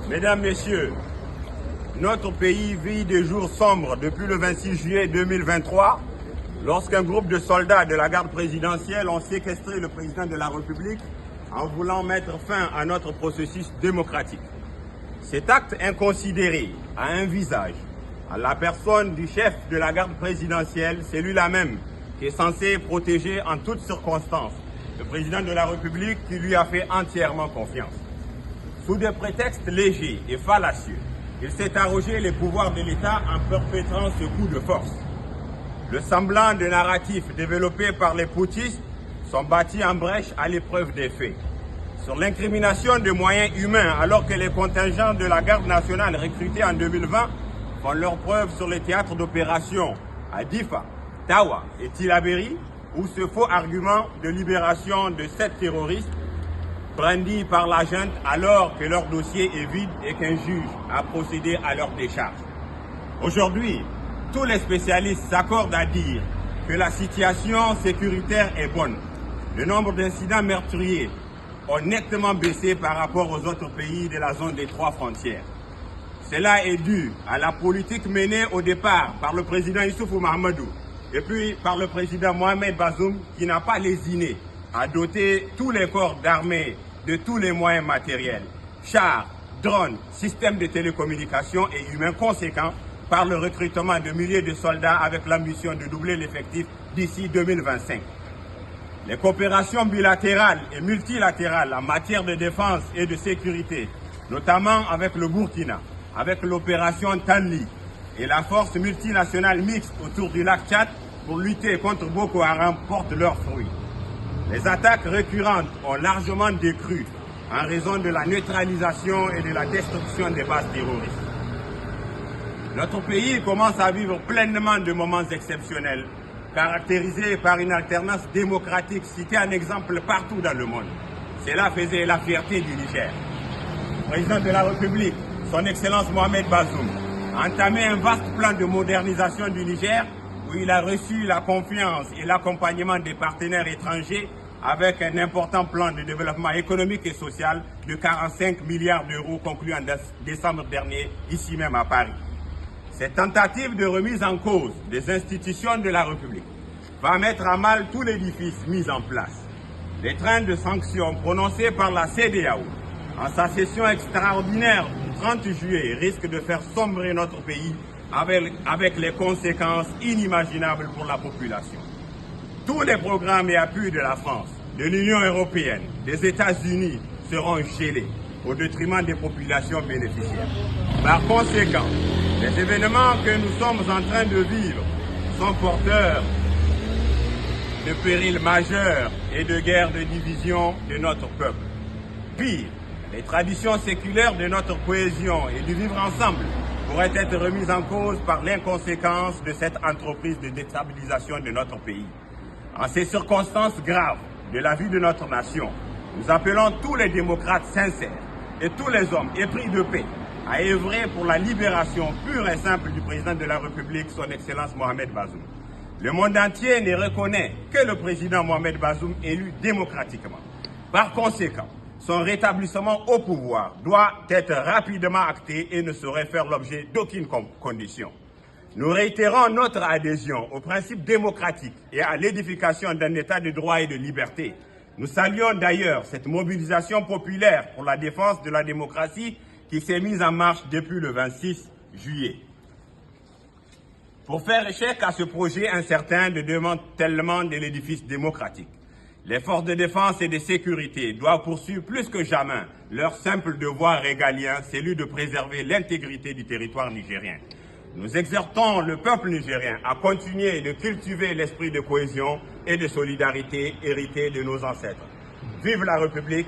Mesdames, Messieurs, notre pays vit des jours sombres depuis le 26 juillet 2023, lorsqu'un groupe de soldats de la garde présidentielle ont séquestré le président de la République en voulant mettre fin à notre processus démocratique. Cet acte inconsidéré a un visage. À la personne du chef de la garde présidentielle, c'est lui-là même qui est censé protéger en toutes circonstances le président de la République qui lui a fait entièrement confiance. Sous des prétextes légers et fallacieux, il s'est arrogé les pouvoirs de l'État en perpétrant ce coup de force. Le semblant de narratif développé par les putschistes sont bâtis en brèche à l'épreuve des faits. Sur l'incrimination de moyens humains, alors que les contingents de la garde nationale recrutés en 2020 font leurs preuves sur les théâtres d'opération à Difa, Tawa et Tillabéri, où ce faux argument de libération de 7 terroristes brandis par la junte alors que leur dossier est vide et qu'un juge a procédé à leur décharge. Aujourd'hui, tous les spécialistes s'accordent à dire que la situation sécuritaire est bonne. Le nombre d'incidents meurtriers ont nettement baissé par rapport aux autres pays de la zone des 3 frontières. Cela est dû à la politique menée au départ par le président Issoufou Mahamadou et puis par le président Mohamed Bazoum qui n'a pas lésiné à doter tous les corps d'armée de tous les moyens matériels, chars, drones, systèmes de télécommunications et humains conséquents par le recrutement de milliers de soldats avec l'ambition de doubler l'effectif d'ici 2025. Les coopérations bilatérales et multilatérales en matière de défense et de sécurité, notamment avec le Burkina, avec l'opération Tanli et la force multinationale mixte autour du lac Tchad pour lutter contre Boko Haram portent leurs fruits. Les attaques récurrentes ont largement décru en raison de la neutralisation et de la destruction des bases terroristes. Notre pays commence à vivre pleinement de moments exceptionnels, caractérisés par une alternance démocratique citée en exemple partout dans le monde. Cela faisait la fierté du Niger. Le président de la République, son Excellence Mohamed Bazoum, a entamé un vaste plan de modernisation du Niger où il a reçu la confiance et l'accompagnement des partenaires étrangers avec un important plan de développement économique et social de 45 milliards d'euros conclu en décembre dernier, ici même à Paris. Cette tentative de remise en cause des institutions de la République va mettre à mal tout l'édifice mis en place. Les trains de sanctions prononcés par la CEDEAO en sa session extraordinaire du 30 juillet risquent de faire sombrer notre pays avec les conséquences inimaginables pour la population. Tous les programmes et appuis de la France, de l'Union européenne, des États-Unis seront gelés au détriment des populations bénéficiaires. Par conséquent, les événements que nous sommes en train de vivre sont porteurs de périls majeurs et de guerres de division de notre peuple. Pire, les traditions séculaires de notre cohésion et du vivre ensemble pourraient être remises en cause par l'inconséquence de cette entreprise de déstabilisation de notre pays. En ces circonstances graves de la vie de notre nation, nous appelons tous les démocrates sincères et tous les hommes épris de paix à œuvrer pour la libération pure et simple du président de la République, son Excellence Mohamed Bazoum. Le monde entier ne reconnaît que le président Mohamed Bazoum élu démocratiquement. Par conséquent, son rétablissement au pouvoir doit être rapidement acté et ne saurait faire l'objet d'aucune condition. Nous réitérons notre adhésion aux principes démocratiques et à l'édification d'un État de droit et de liberté. Nous saluons d'ailleurs cette mobilisation populaire pour la défense de la démocratie qui s'est mise en marche depuis le 26 juillet. Pour faire échec à ce projet incertain de démantèlement de l'édifice démocratique, les forces de défense et de sécurité doivent poursuivre plus que jamais leur simple devoir régalien, celui de préserver l'intégrité du territoire nigérien. Nous exhortons le peuple nigérien à continuer de cultiver l'esprit de cohésion et de solidarité hérité de nos ancêtres. Vive la République!